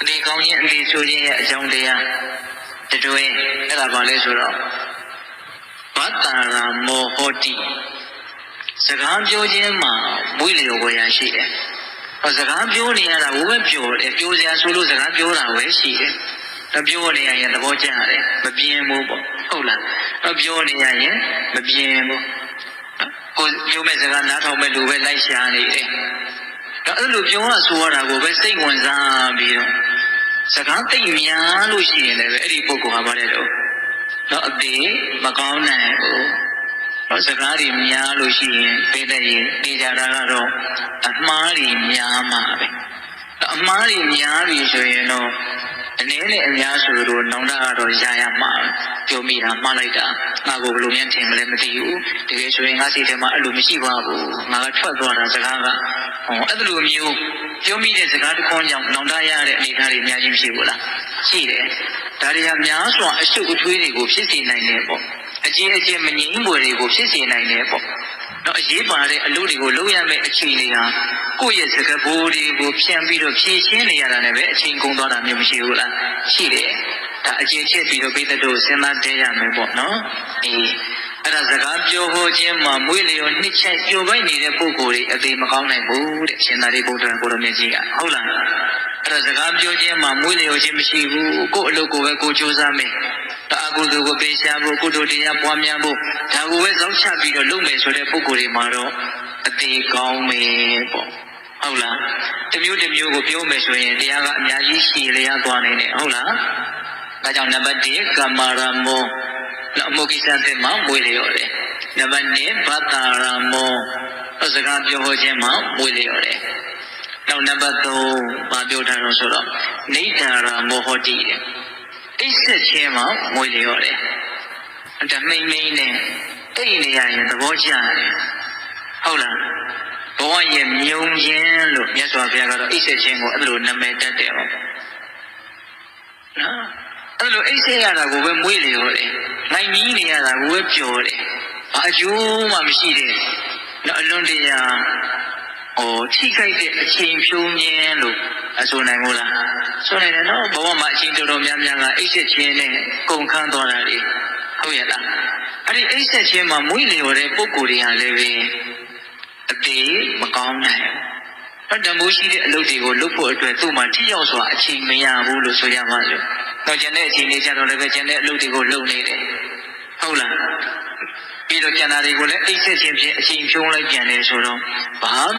ဒီကောင်းခြင်းအလေးဆိုခြင်းရဲ့အကြောင်းတရားတွင်အဲ့ဒါဘာလဲဆိုတော့ဘတ္တာရာမောဟောတိစကားပြောခြင်းမှာမွေးလျော်ဝယ်ရရှိတယ်။စကားပြောနေရတာဘိုးပဲပြောတယ်ပြောစရာဆိုလို့စကားပြောတာပဲရှိတယ်။ပြောနေရရင်သဘောကျတယ်မပြင်းဘူးပေါ့ဟုတ်လား။ပြောနေရရင်မပြင်းဘူး။ကိုပြောမဲ့စကားနားထောင်မဲ့လူပဲလိုက်ရှာနေတယ်။အဲ့လိုပြောရဆိုရတာကိုပဲစိတ်ဝင်စားပြီးတော့စကားသိများလို့ရှိရင်လည်းအဲ့ဒီပုဂ္ဂိုလ်ဟာဘာလဲတော့အသေးမကောင်းနိုင်ဘူးစကားတွေများလို့ရှိရင်သိတဲ့ရင်နေကြတာကတော့အမှားတွေများမှာပဲအမှားတွေများပြီဆိုရင်တော့အနေနဲ့အများဆိုတော့နောင်တကတော့ရရမှာပြောမိတာမှားလိုက်တာငါကိုဘယ်လိုများထင်မလဲမသိဘူးတကယ်ဆိုရင်ငါစိတ်ထဲမှာအဲ့လိုမရှိပါဘူးငါကထွက်သွားတာစကားကအဲ့လိုမျိုးပြောမိတဲ့စကားတစ်ခွန်းကြောင့်နောင်တရတဲ့အနေအထားတွေအများကြီးမရှိဘူးလားရှိတယ်ဒါတွေကများစွာအရှုပ်အထွေးတွေကိုဖြစ်စေနိုင်တယ်ပေါ့အကျဉ်းအကျဉ်းမငြိမ်းပွေတွေကိုဖြစ်စေနိုင်တယ်ပေါ့တော့အရေးပါတဲ့အလုပ်တွေကိုလုပ်ရမယ့်အခြေအနေဟာကိုယ့်ရဲ့စကားပိုးတွေကိုဖြန့်ပြီးတော့ဖြည့်ရှင်းနေရတာနဲ့ပဲအချိန်ကုန်သွားတာမျိုးမရှိဘူးလားရှိတယ်ဒါအခြေချက်ပြီးတော့ပိဿတို့စဉ်းစားတဲရမယ်ပေါ့နော်အဲ့ဒါစကားပြောဟောခြင်းမှာမွေးလျော်နှစ်ချက်ပြောပိုက်နေတဲ့ပုဂ္ဂိုလ်တွေအသေးမကောင်းနိုင်ဘူးတဲ့ရှင်သာရိပုတ္တရာကိုရမြတ်ကြီးကဟုတ်လားအဲ့ဒါစကားပြောခြင်းမှာမွေးလျော်ခြင်းမရှိဘူးကိုယ့်အလုပ်ကိုပဲကိုကြိုးစားမယ်အကုသိုလ်ကိုပေးရှားဖို့ကုသိုလ်တရားပွားများဖို့ဒါကိုပဲစောင့်ချပြီးတော့လုပ်မယ်ဆိုတဲ့ပုဂ္ဂိုလ်တွေမှာတော့အသေးကောင်းမယ်ပေါ့ဟုတ်လားတစ်မျိုးတစ်မျိုးကိုပြောမယ်ဆိုရင်တရားကအများကြီးရှည်လျားသွားနိုင်တယ်ဟုတ်လားဒါကြောင့်နံပါတ်1ကမ္မာရမောအမှုကိစ္စတဲ့မှာမွေးလျော်တယ်နံပါတ်2ဘတ္တာရမောစကားပြောဟောခြင်းမှာမွေးလျော်တယ်နောက်နံပါတ်3ဘာပြောထားတော့ဆိုတော့နိဒ္ဓာရမောဟောတိတဲ့အိပ်ဆက်ခြင်းမှာမွေးလျော်တယ်။ဒါမိမ့်မိန်နဲ့တိတ်နေရရင်သဘောကျတယ်။ဟုတ်လား။ဘဝရဲ့မြုံခြင်းလို့မြတ်စွာဘုရားကတော့အိပ်ဆက်ခြင်းကိုအဲ့လိုနာမည်တတ်တယ်ဟုတ်။နော်။အဲ့လိုအိပ်ဆက်ရတာကိုပဲမွေးလျော်တယ်။နိုင်မီးနေရတာကိုပဲပျော်တယ်။ဘာအကျိုးမှမရှိတဲ့နော်အလွန်တရာထိခိုက်တဲ့အချိန်ဖြုံးခြင်းလို့အဆိုနိုင်မို့လားဆိုနိုင်တယ်နော်ဘဝမှာအချိန်တော်တော်များများကအိပ်ဆက်ခြင်းနဲ့ကုန်ခန်းသွားတာလေဟုတ်ရဲ့လားအဲ့ဒီအိပ်ဆက်ခြင်းမှာမွေးလျော်တဲ့ပုံကိုယ်တွေဟာလည်းပဲအသေးမကောင်းနိုင်ဘူးတမိုးရှိတဲ့အလုပ်တွေကိုလုပ်ဖို့အတွက်သူ့မှာထိရောက်စွာအချိန်မရဘူးလို့ဆိုရမှာလို့တော့ကျန်တဲ့အချိန်လေးကျတော့လည်းပဲကျန်တဲ့အလုပ်တွေကိုလုပ်နေတယ်ဟုတ်လားပြီးတော့ကျန်တာတွေကိုလည်းအိပ်ဆက်ခြင်းဖြင့်အချိန်ဖြုံးလိုက်ပြန်တယ်ဆိုတော့ဘာ